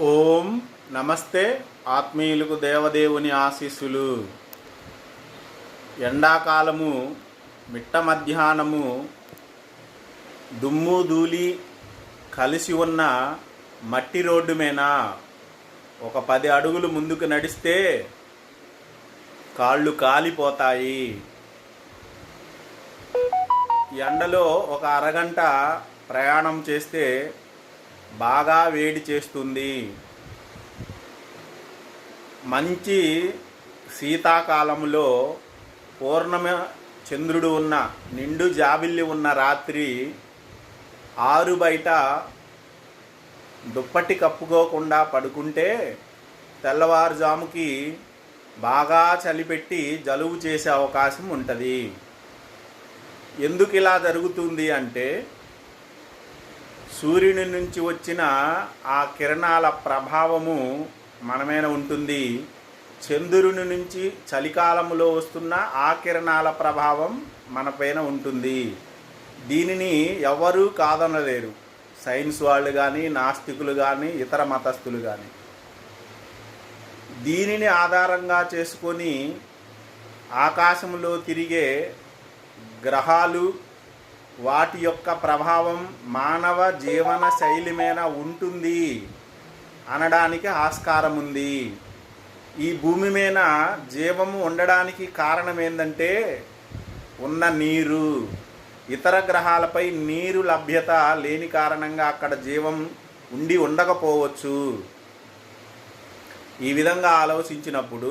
ఓం నమస్తే. ఆత్మీయులకు దేవదేవుని ఆశీస్సులు. ఎండాకాలము మిట్ట మధ్యాహ్నము దుమ్ము ధూళి కలిసి ఉన్న మట్టి రోడ్డు మీద ఒక 10 అడుగులు ముందుకు నడిస్తే కాళ్ళు కాలిపోతాయి. ఎండలో ఒక అరగంట ప్రయాణం చేస్తే బాగా వేడి చేస్తుంది. మంచి శీతాకాలంలో పూర్ణమ చంద్రుడు ఉన్న నిండు జాబిల్లి ఉన్న రాత్రి ఆరు బయట దుప్పటి కప్పుకోకుండా పడుకుంటే తెల్లవారుజాముకి బాగా చలిపెట్టి జలుబు చేసే అవకాశం ఉంటుంది. ఎందుకు ఇలా జరుగుతుంది అంటే సూర్యుని నుంచి వచ్చిన ఆ కిరణాల ప్రభావము మన మీద ఉంటుంది. చంద్రుని నుంచి చలికాలంలో వస్తున్న ఆ కిరణాల ప్రభావం మన పైన ఉంటుంది. దీనిని ఎవరూ కాదనలేరు. సైన్స్ వాళ్ళు కానీ, నాస్తికులు కానీ, ఇతర మతస్థులు కానీ. దీనిని ఆధారంగా చేసుకొని ఆకాశంలో తిరిగే గ్రహాలు, వాటి యొక్క ప్రభావం మానవ జీవన శైలి మీద ఉంటుంది అనడానికి ఆస్కారం ఉంది. ఈ భూమి మీద జీవము ఉండడానికి కారణం ఏంటంటే ఉన్న నీరు. ఇతర గ్రహాలపై నీరు లభ్యత లేని కారణంగా అక్కడ జీవం ఉండి ఉండకపోవచ్చు. ఈ విధంగా ఆలోచించినప్పుడు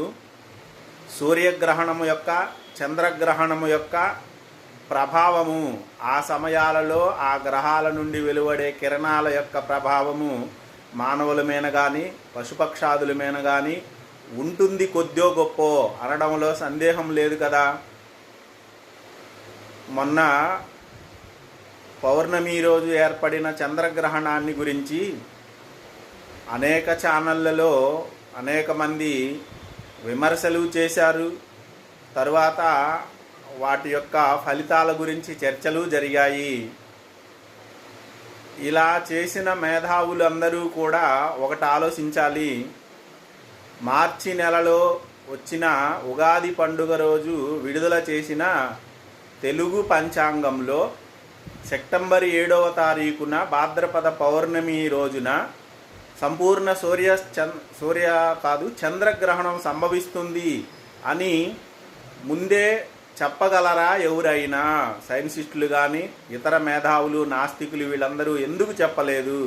సూర్యగ్రహణము యొక్క, చంద్రగ్రహణము యొక్క ప్రభావము, ఆ సమయాలలో ఆ గ్రహాల నుండి వెలువడే కిరణాల యొక్క ప్రభావము మానవుల మీద కానీ, పశుపక్షాదుల మీద కానీ ఉంటుంది. కొద్దో గొప్పో అనడంలో సందేహం లేదు కదా. మొన్న పౌర్ణమి రోజు ఏర్పడిన చంద్రగ్రహణాన్ని గురించి అనేక ఛానళ్ళలో అనేక మంది విమర్శలు చేశారు. తరువాత వాటి యొక్క ఫలితాల గురించి చర్చలు జరిగాయి. ఇలా చేసిన మేధావులందరూ కూడా ఒకటి ఆలోచించాలి. మార్చి నెలలో వచ్చిన ఉగాది పండుగ రోజు విడుదల చేసిన తెలుగు పంచాంగంలో సెప్టెంబర్ 7వ తారీఖున భాద్రపద పౌర్ణమి రోజున సంపూర్ణ చంద్రగ్రహణం సంభవిస్తుంది అని ముందే చెప్పగలరా ఎవరైనా? సైన్సిస్టులు కానీ, ఇతర మేధావులు, నాస్తికులు వీళ్ళందరూ ఎందుకు చెప్పలేదు?